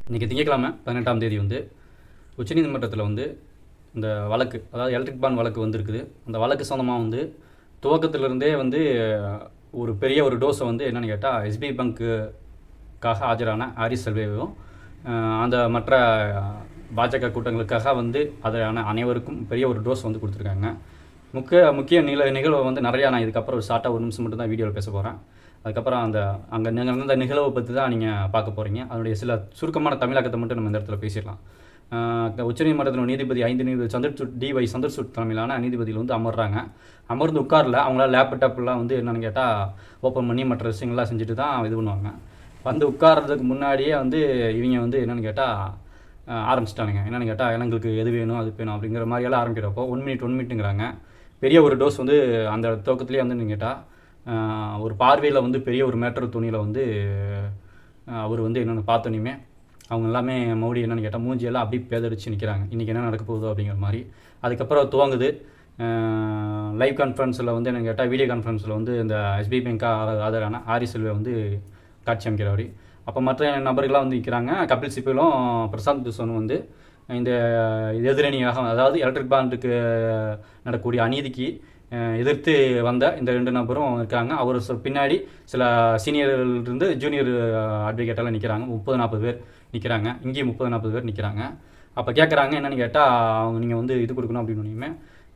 இன்றைக்கி திங்கட்கிழமை 18ஆம் தேதி வந்து உச்சநீதிமன்றத்தில் வந்து இந்த வழக்கு, அதாவது எலக்ட்ரிக் பாண்ட் வழக்கு வந்திருக்குது. அந்த வழக்கு சொந்தமாக வந்து துவக்கத்திலிருந்தே வந்து ஒரு பெரிய ஒரு டோஸை வந்து என்னென்னு கேட்டால் எஸ்பிஐ பேங்க்குக்காக ஆஜரான ஹாரிஸ் செல்வேவும் அந்த மற்ற பாஜக கூட்டங்களுக்காக வந்து அதற்கான அனைவருக்கும் பெரிய ஒரு டோஸ் வந்து கொடுத்துருக்காங்க. முக்கிய நிகழ்வை வந்து நிறையா நான் இதுக்கப்புறம் ஒரு ஷார்ட்டாக ஒரு நிமிஷம் மட்டும் தான் வீடியோவில் பேச போகிறேன். அதுக்கப்புறம் அங்கே நடந்த நிகழ்வை பற்றி தான் நீங்கள் பார்க்க போகிறீங்க. அதனுடைய சில சுருக்கமான தமிழாக்கத்தை மட்டும் நம்ம இந்த இடத்துல பேசிடலாம். உச்சநீதிமன்றத்தில் நீதிபதி 5 நீதிபதி dy சந்திரசூட் தலைமையிலான நீதிபதிகள் வந்து அமர்ந்து உட்காரில் அவங்களால லேப்டாப்லாம் வந்து என்னென்னு கேட்டால் ஓப்பன் பண்ணி மற்ற விஷயங்கள்லாம் செஞ்சுட்டு தான் இது பண்ணுவாங்க. வந்து உட்கார்றதுக்கு முன்னாடியே வந்து இவங்க வந்து என்னென்னு கேட்டால் ஆரம்பிச்சிட்டானுங்க. என்னென்னு கேட்டால் எங்களுக்கு எது வேணும் அது வேணும் அப்படிங்கிற மாதிரியெல்லாம் ஆரம்பிக்கிறப்போ 1 மினிட்டுங்கிறாங்க. பெரிய ஒரு டோஸ் வந்து அந்த துவக்கத்துலேயே வந்து கேட்டால் ஒரு பார்வையில் வந்து பெரிய ஒரு மேட்டர் துணியில் வந்து அவர் வந்து என்னென்னு பார்த்தோன்னே அவங்க எல்லாமே மோடி என்னென்னு கேட்டால் மூஞ்சியெல்லாம் அப்படியே பேதடிச்சு நிற்கிறாங்க. இன்றைக்கி என்ன நடக்க போகுதோ அப்படிங்கிற மாதிரி. அதுக்கப்புறம் துவங்குது லைவ் கான்ஃபரன்ஸில் வந்து என்னென்னு கேட்டால் வீடியோ கான்ஃபரன்ஸில் வந்து இந்த எஸ்பிஐ பேங்காக ஆதரான ஹாரிஸ் செல்வே வந்து காட்சி அமைக்கிறவர். அப்போ மற்ற நபர்களாக வந்து நிற்கிறாங்க. கபில் சிபலும் பிரசாந்த் கிஷனும் வந்து இந்த எதிரணியாக, அதாவது எலக்ட்ரிக் பாண்டுக்கு நடக்கக்கூடிய அநீதிக்கு எதிர்த்து வந்த இந்த 2 நபரும் இருக்காங்க. அவர் பின்னாடி சில சீனியர்லேருந்து ஜூனியர் அட்வொகேட்டெல்லாம் நிற்கிறாங்க. 30-40 பேர் நிற்கிறாங்க. இங்கேயும் 30-40 பேர் நிற்கிறாங்க. அப்போ கேட்குறாங்க என்னென்னு கேட்டால் அவங்க நீங்கள் வந்து இது கொடுக்கணும் அப்படின்னு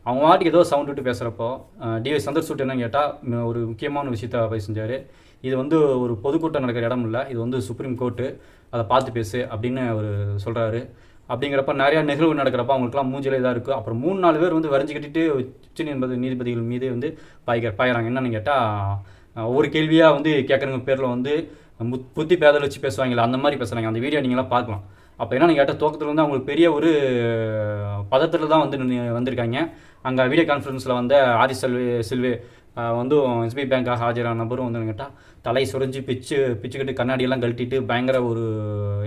அவங்க வாட்டிக்கு ஏதோ சவுண்ட் விட்டு பேசுகிறப்போ dy சந்திரசூட் என்னன்னு கேட்டால் ஒரு முக்கியமான விஷயத்த போய் செஞ்சார். இது வந்து ஒரு பொதுக்கூட்டம் நடக்கிற இடம் இல்லை, இது வந்து சுப்ரீம் கோர்ட்டு, அதை பார்த்து பேசு அப்படின்னு அவர் சொல்கிறாரு. அப்படிங்கிறப்ப நிறையா நிகழ்வு நடக்கிறப்ப அவங்களுக்குலாம் மூஞ்சிலே இதாக இருக்குது. அப்புறம் 3-4 பேர் வந்து வரைஞ்சிக்கிட்டு நீதிபதிகள் மீது வந்து பாய்கிறாங்க. என்னென்னு கேட்டால் ஒவ்வொரு கேள்வியாக வந்து கேட்குறவங்க பேரில் வந்து புத்தி பேதல் வச்சு பேசுவாங்களா, அந்த மாதிரி பேசுகிறாங்க. அந்த வீடியோ நீங்களாம் பார்க்கலாம். அப்போ என்னென்னு கேட்டால் துவக்கத்தில் வந்து அவங்களுக்கு பெரிய ஒரு பதத்தில் தான் வந்து வந்திருக்காங்க. அங்கே வீடியோ கான்ஃபரன்ஸில் வந்து ஹாரிஸ் செல்வே வந்து எஸ்பிஐ பேங்காக ஆஜரான நபரும் வந்து கேட்டால் தலை சுரைஞ்சி பிச்சுக்கிட்டு கண்ணாடியெல்லாம் கழட்டிட்டு பயங்கர ஒரு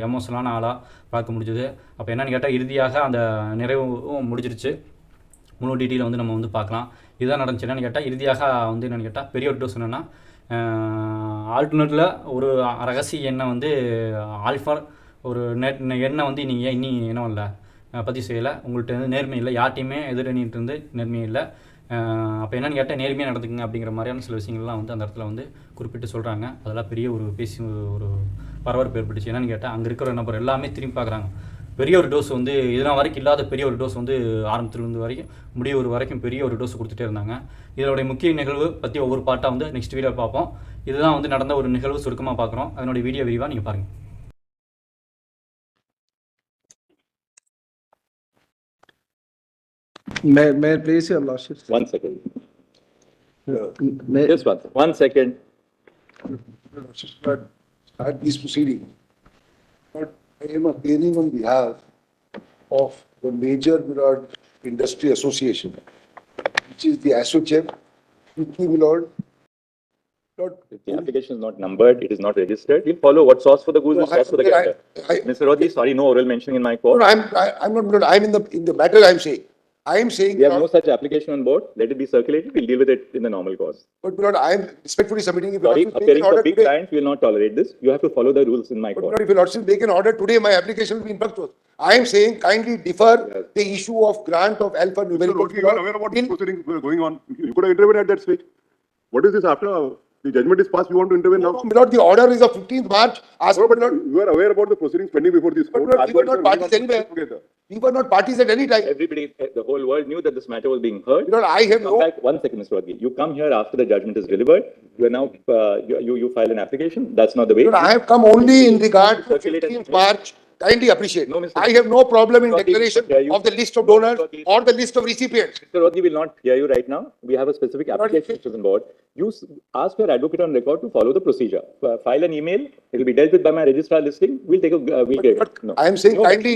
எமோஷனலான ஆளாக பார்க்க முடிஞ்சுது. அப்போ என்னென்னு கேட்டால் இறுதியாக அந்த நிறைவும் முடிஞ்சிருச்சு. முழு டீட்டெயில் வந்து நம்ம வந்து பார்க்கலாம். இதுதான் நடந்துச்சு. என்னென்னு கேட்டால் இறுதியாக வந்து என்னென்னு கேட்டால் பெரிய ஒரு டோஸ் என்னென்னா ஆல்டர்னேட்டில் ஒரு ரகசிய எண்ணெய் வந்து ஆல்ஃபா ஒரு எண்ணெய் வந்து நீங்கள் இன்னி என்ன இல்லை பதிவு செய்யலை, உங்கள்கிட்ட வந்து நேர்மை இல்லை, யார்ட்டையுமே எதிரணிட்டு இருந்து நேர்மையும் இல்லை. அப்போ என்னென்னு கேட்டால் நேர்மையாக நடந்துக்குங்க அப்படிங்கிற மாதிரியான சில விஷயங்கள்லாம் வந்து அந்த இடத்துல வந்து குறிப்பிட்டு சொல்கிறாங்க. அதெல்லாம் பெரிய ஒரு ஒரு பரபரப்பு ஏற்பட்டுச்சு. என்னென்னு கேட்டால் அங்கே இருக்கிற நபர் எல்லாமே திரும்பி பார்க்குறாங்க. பெரிய ஒரு டோஸ் வந்து இதனால் வரைக்கும் இல்லாத பெரிய ஒரு டோஸ் வந்து ஆரம்பத்துலேருந்து வரைக்கும் முடிவு வரைக்கும் பெரிய ஒரு டோஸ் கொடுத்துட்டே இருந்தாங்க. இதனுடைய முக்கிய நிகழ்வு பற்றி ஒவ்வொரு பாட்டாக வந்து நெக்ஸ்ட் வீடியோ பார்ப்போம். இதுதான் வந்து நடந்த ஒரு நிகழ்வு சுருக்கமாக பார்க்குறோம். அதனுடைய வீடியோ விரிவாக நீங்கள் பாருங்கள். May I please your lordship? 1 second. Just 1 second. Start these proceedings. But I am appearing on behalf of the major Milord Industry Association, which is the ASSOCHAM, Milord. If the application is not numbered, it is not registered. We'll follow what sauce for the goose is sauce for the gander. Mr. Rodhi, sorry, no oral mentioning in my court. No, I'm not Milord. I'm in the matter. I'm saying we have no such application on board. Let it be circulated. We'll deal with it in the normal course. But Milord, I'm respectfully submitting. If sorry, appearing for big clients, we will not tolerate this. You have to follow the rules in my court. But if you Lordship make an order today, my application will be in fructose. I am saying kindly defer the issue of grant of alpha numerical. You are aware about the proceedings going on. You could have intervened at that stage. What is this after the judgment is passed? You want to intervene now? No, Milord, the order is of 15th March. No, but you are aware about the proceedings pending before this court. But we were not parties anywhere. We were not parties at any time. Everybody, the whole world knew that this matter was being heard. Milord, I have no. Back 1 second, Mr. Rodhi. You come here after the judgment is delivered. You are now you file an application. That's not the way. Milord, I have come only in regard to 15th March. Kindly appreciate. No, Mr. I have no problem in Rodhi, declaration you. of the list of donors or the list of recipients. Mr. Rodhi will not hear you right now. We have a specific application which is on board. You ask your advocate on record to follow the procedure. File an email. It will be dealt with by my registrar listing. We'll take a No. I am saying no, kindly.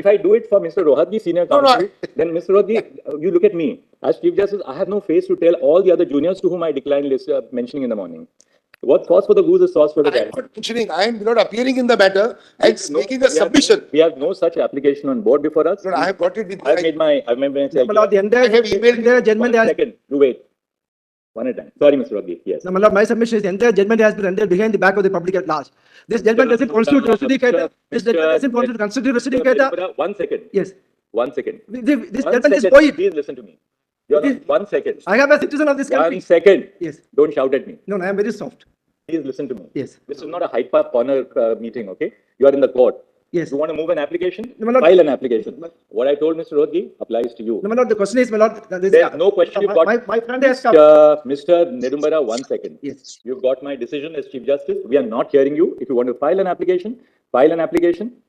If I do it for Mr. Rohatgi, senior counsel, then Mr. Rohatgi, you look at me. As Chief Justice, I have no face to tell all the other juniors to whom I declined list mentioning in the morning. What sauce for the goose is sauce for the gander. I am not mentioning. I am not appearing in the matter and making a submission. We have no such application on board before us. Milord, I have got it with. I've made my. My lord, the entire I have emailed judgment. 1 second. You wait. One at a time. Sorry, Mr. Rodgi. Yes. No, my lord, my submission is the entire judgment has been rendered behind the back of the public at large. This judgment doesn't constitute res judicata. This judgment doesn't constitute res judicata. 1 second. Yes. 1 second. This 1 judgment is second. void. Please listen to me. You're not, 1 second. I am a citizen of this country. 1 second. Yes. Don't shout at me. No, I am very soft. Please listen to me. Yes. This is not a Hyde Park corner meeting, okay? You are in the court. Yes. You want to move an application? No, my lord. File an application. What I told Mr. Rodgi applies to you. No, my lord, the question is, my lord, There's no question you've got. My friend has come. Mr. Nedumbara, 1 second. Yes. You've got my decision as Chief Justice. We are not hearing you. If you want to file an application,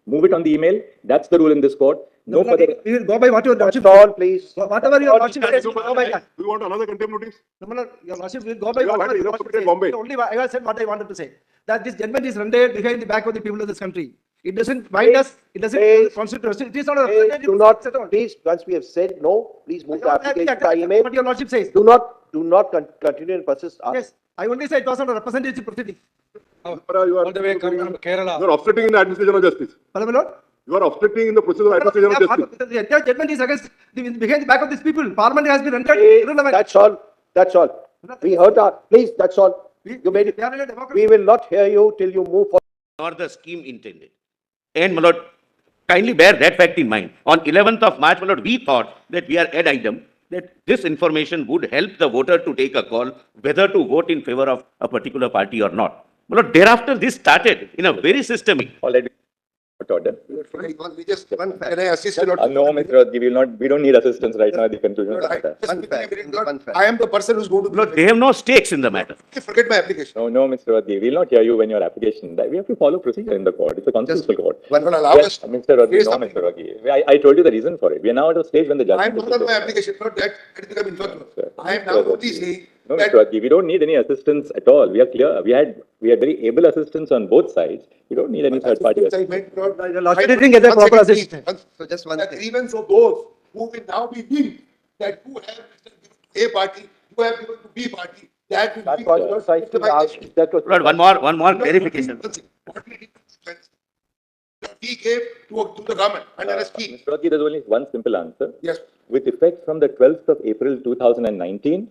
move it on the email. That's the rule in this court. No my lord, further. we will go by what your lordship. please. Whatever your lordship says, we will go by that. Do you want another contempt notice? No, my lord, your lordship will go by You have whatever had your enough lordship to says. Bombay. Only I have said what I wanted to say. That this judgment is rendered behind the back of the people of this country. It doesn't bind us. It doesn't constitute. It is not a representative. Do not, at all. please, once we have said no, please move the I application accept by email. what your lordship says. Do not continue and persist. Yes, I only say it was not a representative proceeding. You are obstructing in the administration of justice. Hello, my lord. You are obstructing in the process of administration of justice. The entire judgment is against behind the back of these people. Parliament has been rendered Hey, irrelevant. that's all. We heard please, that's all. You made We are in a it. democracy. We will not hear you till you move forward. Nor the scheme intended. And, my lord, kindly bear that fact in mind. On 11th of March, my lord, we thought that we are ad item, that this information would help the voter to take a call whether to vote in favor of a particular party or not. My lord, thereafter, this started in a very systemic. Already. Order. Can I assist you? No, Mr. Rodgi, we don't need assistance right now at the conclusion of the matter. I am the person who's going to. My lord, they have no stakes in the matter. Forget my application. No, Mr. Rodgi, we will not hear you when your application. We have to follow procedure in the court. It's a constitutional court. One will allow Yes, us. Mr. Rodgi, no, Mr. Rodgi. I told you the reason for it. We are now at a stage when the I judgment. am not on my application, not that. It become infatuous. I am now only saying No, that. Mr. Rodgi, we don't need any assistance at all. We are clear. We had very able assistance on both sides. We don't need any third party assistance. Your lordship didn't get that proper assistance. So just one The thing. grievance of those who will now be deemed that who have given A party, who have given to B party, that will That be. was your side to ask. That was. My lord, one more clarification. What we did that we gave to the government under a scheme. Mr. Rodgi, there's only one simple answer. Yes. With effect from the 12th of April 2019,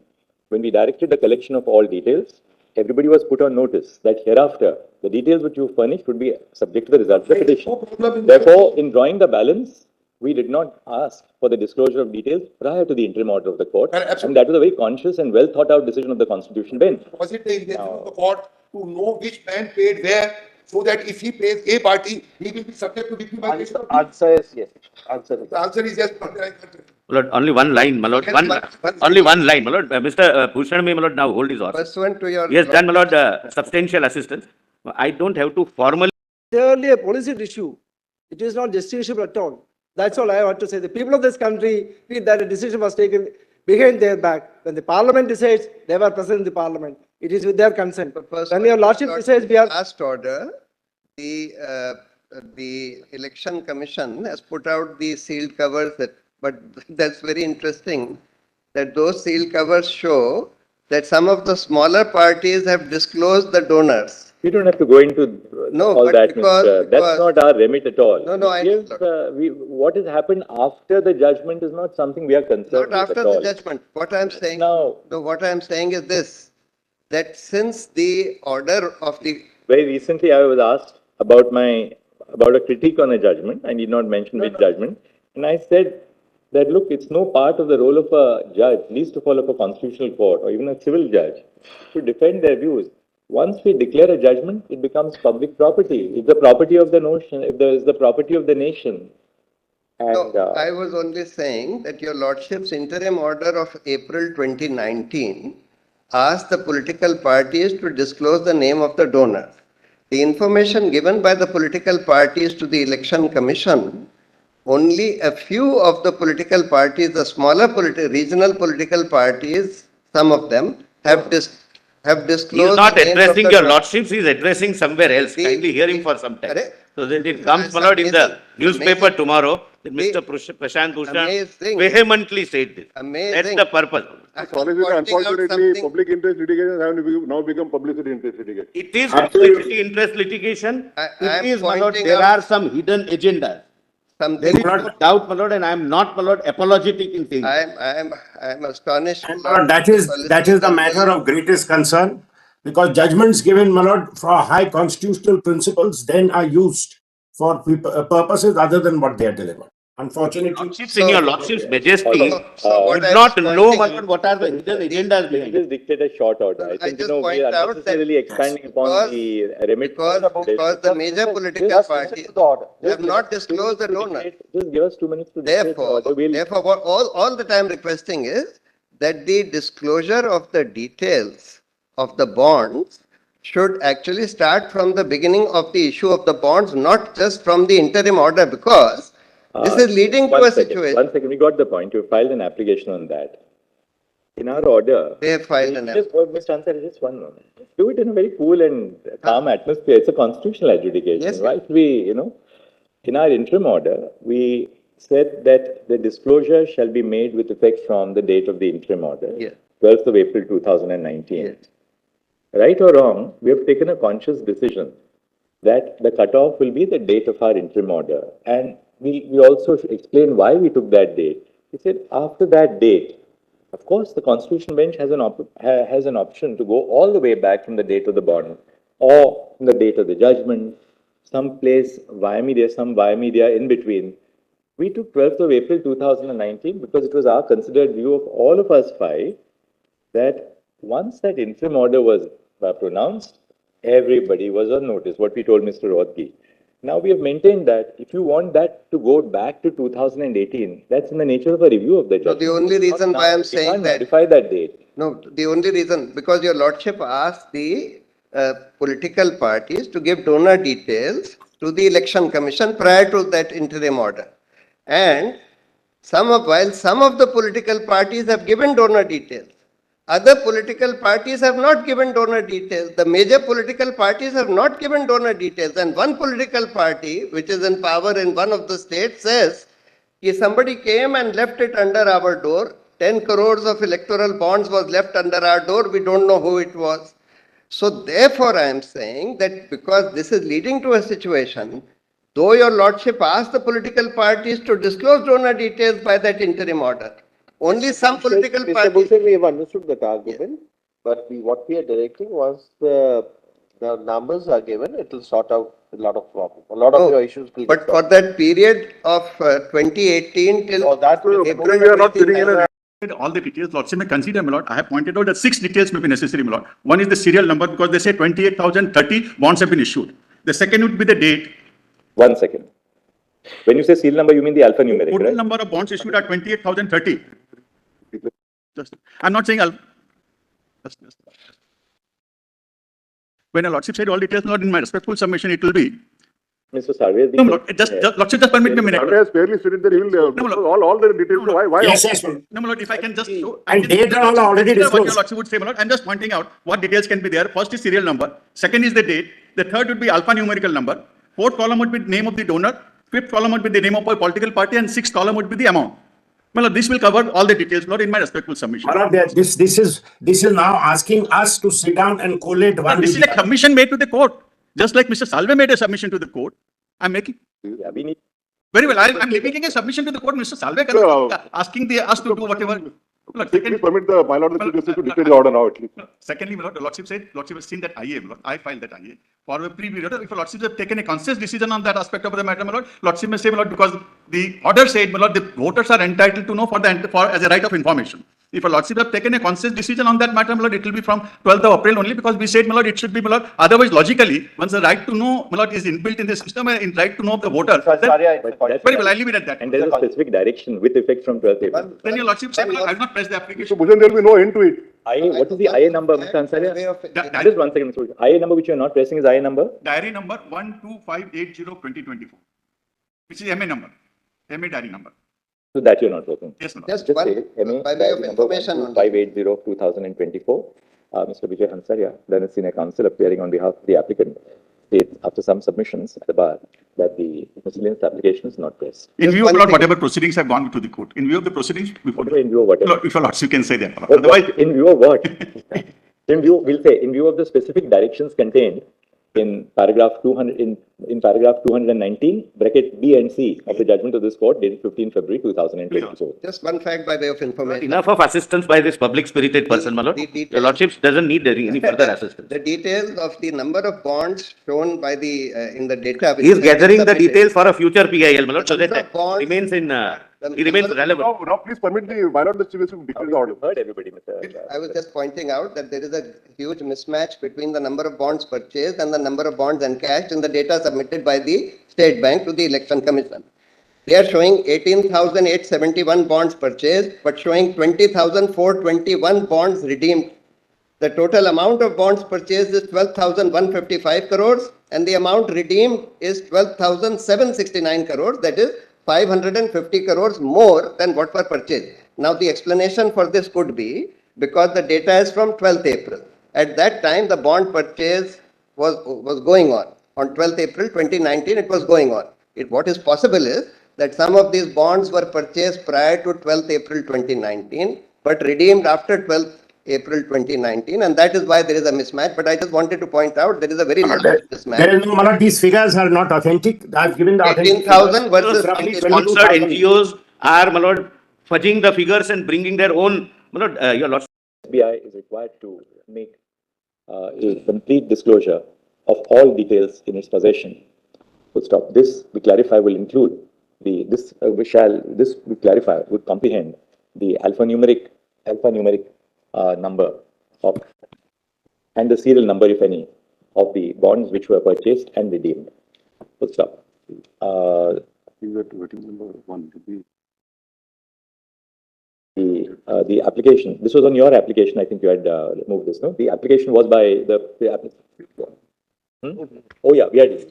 when we directed the collection of all details, everybody was put on notice that hereafter, the details which you furnished would be subject to the results of the petition. No problem in Therefore, in drawing the balance, we did not ask for the disclosure of details prior to the interim order of the court. Absolutely. And that was a very conscious and well thought out decision of the Constitution bench. Was it the intention of the court to know which man paid where, so that if he pays A party, he will be subject to victimization of B? Answer is yes. Answer is. The answer is yes. My lord, only one line, my lord. Only one line, my lord. Mr. Bhushan may, my lord, now hold his horse. Pursuant to your. He has done, my lord, substantial assistance. I don't have to formally. Clearly a policy issue. It is not justiciable at all. That's all I want to say. The people of this country feel that a decision was taken behind their back. When the parliament decides, they were present in the parliament. It is with their consent. When your lordship decides, we are. Last order, the election commission has put out the sealed covers but that's very interesting that those sealed covers show that some of the smaller parties have disclosed the donors. We don't have to go into No, all but that, because- Mr. That's not our remit at all. No, I We what has happened after the judgment is not something we are concerned Not with after at the all. judgment. What I'm saying, Now- no, what I'm saying is this, that since the order of the, Very recently, I was asked about a critique on a judgment. I need not mention which judgment. And I said that, look, it's no part of the role of a judge, least of all of a constitutional court or even a civil judge, to defend their views. Once we declare a judgment, it becomes public property. It's the property of the nation. If there is the property of the nation. And no, I was only saying that your lordship's interim order of April 2019 asked the political parties to disclose the name of the donor. The information given by the political parties to the election commission, only a few of the political parties, the smaller regional political parties, some of them have disclosed. He is not the names of addressing the your donors. lordships, he is addressing somewhere else. The- Kindly hear him for some time. Correct. So that it comes, my That's lord, in the amazing. newspaper Amazing. tomorrow, that The- Mr. Prashant Bhushan Amazing. vehemently said this. Amazing. That's the purpose. Solicitude, Pointing out unfortunately, something- public interest litigation have now become publicity interest litigation. It is publicity interest litigation. I It am is, my lord, pointing there out- are some hidden agendas. something. There is no doubt, my lord, and I am not, my lord, apologetic in saying. I am astonished. And my lord, that is the matter of greatest concern, because judgments given, my lord, for high constitutional principles then are used for purposes other than what they are delivered. Unfortunately, Lordships, in your lordship's majesty, So what would I not was know, my pointing- lord, what are the hidden agendas This behind it. is dictate a short order. I I think, just we point are out that unnecessarily expanding upon the remit. because the major political Just parties listen to the order. have not disclosed the donor. Just give us 2 minutes to dictate the order. Therefore, what all that I am requesting is that the disclosure of the details of the bonds should actually start from the beginning of the issue of the bonds, not just from the interim order, because this is leading to a situation. 1 second, we got the point. You filed an application on that. In our order. They have filed an Just, Mr. Ansari, just 1 moment. Do it in a very cool and calm atmosphere. It's a constitutional adjudication. Yes, Why should we, in our interim order, we said that the disclosure shall be made with effect from the date of the interim order. Yes. 12th of April 2019. Yes. Right or wrong, we have taken a conscious decision that the cutoff will be the date of our interim order. And we also explain why we took that date. We said after that date, of course, the Constitution Bench has an option to go all the way back from the date of the bond or from the date of the judgment, some place via media, some via media in between. We took 12th of April 2019 because it was our considered view of all of us five that once that interim order was pronounced, everybody was on notice, what we told Mr. Rodgi. Now we have maintained that if you want that to go back to 2018, that's in the nature of a review of the judgment. the only reason why I'm saying we can't that- modify that date. No, the only reason, because your lordship asked the political parties to give donor details to the election commission prior to that interim order. And while some of the political parties have given donor details, other political parties have not given donor details. The major political parties have not given donor details. And one political party, which is in power in one of the states, says, if somebody came and left it under our door, 10 crores of electoral bonds was left under our door, we don't know who it was. So therefore I am saying that because this is leading to a situation, though your lordship asked the political parties to disclose donor details by that interim order, only some political Mr. parties. Bhushan, we have understood that argument, but what we are directing was the numbers are given, it will sort out a lot of problems, a lot of your issues will get But for that period of 2018 till that will- April We are not sitting in a all the details, Lordship may consider, my lord. I have pointed out that 6 details may be necessary, my lord. One is the serial number, because they say 28,030 bonds have been issued. The second would be the date. 1 second. When you say serial number, you mean the alphanumeric, Total right? number of bonds issued are 28,030. I'm not saying just. When a lordship said all details, not in my respectful submission, it will be. Mr. Sarve, No, my lord, lordship, just permit me a minute. Sarve has fairly stated that he will, No, no. all the details, why? yes, yes, ma'am. No, my lord, if I can just show. And date are all already What your disclosed. lordship would say, my lord, I'm just pointing out what details can be there. First is serial number, second is the date, the third would be alphanumerical number, fourth column would be name of the donor, fifth column would be the name of a political party, and sixth column would be the amount. My lord, this will cover all the details, my lord, in my respectful submission. my lord, this is now asking us to sit down and collate one. This is with a the other. submission made to the court, just like Mr. Salve made a submission to the court. I'm making, Yeah, we need. very well, I'm making a submission to the court, Mr. Salve, asking us to do whatever. Lord, Please second- permit the, my lord, the chief justice to dictate the order now at least. Secondly, my lord, the lordship said, lordship has seen that IA, my lord, I filed that IA. For a pre-period, if a lordship have taken a conscious decision on that aspect of the matter, my lord, lordship may say, my lord, because the order said, my lord, the voters are entitled to know as a right of information. If a lordship have taken a conscious decision on that matter, my lord, it will be from 12th of April only, because we said, my lord, it should be, my lord, otherwise logically, once the right to know, my lord, is inbuilt in the system, in right to know of the voter. Very well, I'll leave it at that. And there is a specific direction with effect from 12th April. Then your lordship said, my lord, I have not pressed the So application. Bhushan, there will be no end to it. What is the IA number, Mr. Ansari? Just 1 second, Mr. Bhushan. IA number which you are not pressing is IA number? Diary number 12580-2024, which is MA number, MA diary number. So that you're not working. Yes, my lord. Just Just one, say, MA, by way of number information only. 580-2024. Mr. Vijay Hansaria, Learned Senior Counsel, appearing on behalf of the applicant, states after some submissions at the bar that the miscellaneous application is not pressed. In view of one Lord, thing. whatever proceedings have gone to the court, in view of the proceedings before, Whatever in view of whatever. Lord, if your lords, you can say that. What- Otherwise, in view of what? We'll say, in view of the specific directions contained in paragraph 200, in paragraph 219, bracket B and C of the judgment of this court dated 15 February 2024. Just one fact by way of information. Enough of assistance by this public spirited person, my lord. Your lordships doesn't need any further assistance. The details of the number of bonds shown by the, in the data. He is gathering the details for a future PIL, my lord, so The that number of bonds- remains in, he remains relevant. Now, please permit my lord, the chief justice to declare the order. Heard everybody, Mr. I was just pointing out that there is a huge mismatch between the number of bonds purchased and the number of bonds encashed in the data submitted by the State Bank to the Election Commission. They are showing 18,871 bonds purchased, but showing 20,421 bonds redeemed. The total amount of bonds purchased is 12,155 crores and the amount redeemed is 12,769 crores. That is 550 crores more than what were purchased. Now the explanation for this could be because the data is from 12th April. At that time, the bond purchase was going on. On 12th April 2019, it was going on. What is possible is that some of these bonds were purchased prior to 12th April 2019, but redeemed after 12th April 2019, and that is why there is a mismatch. But I just wanted to point out there is a very large mismatch. There is no, my lord, these figures are not authentic. I've given the authentic 18,000 versus roughly 20,000. Sponsored NGOs are, my lord, fudging the figures and bringing their own, my lord, your lordship. SBI is required to make a complete disclosure of all details in its possession. Full stop. This, we clarify, will include this we clarify would comprehend the alphanumeric number of and the serial number, if any, of the bonds which were purchased and redeemed. Full stop. The application, this was on your application, I think you had moved this, no? The application was by the applicant. Oh yeah, we had,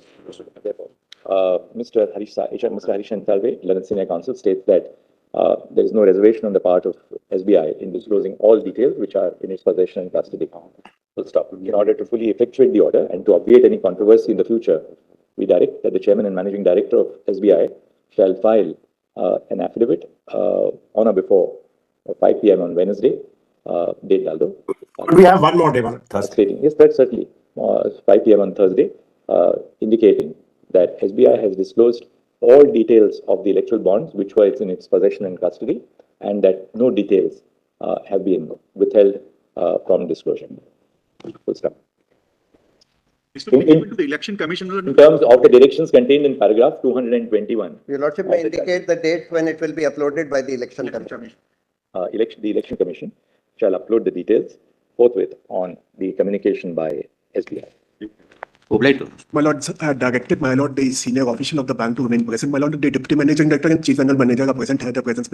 therefore, Mr. Harish Salve, London Senior Counsel, states that there is no reservation on the part of SBI in disclosing all details which are in its possession and custody. Full stop. In order to fully effectuate the order and to obviate any controversy in the future, we direct that the Chairman and Managing Director of SBI shall file an affidavit on or before 5 p.m. on Wednesday, date Daldo. We have one more day, my lord, Thursday. Stating, yes, that's certainly 5 p.m. on Thursday, indicating that SBI has disclosed all details of the electoral bonds which were in its possession and custody, and that no details have been withheld from disclosure. Full stop. Is to be given to the Election Commission. In terms of the directions contained in paragraph 221. Your Lordship may indicate the date when it will be uploaded by the Election Commission. The Election Commission shall upload the details forthwith on the communication by SBI. My lord, I had directed my lord, the senior official of the bank to remain present. My lord, the deputy managing director and chief general manager are present. Have the presence.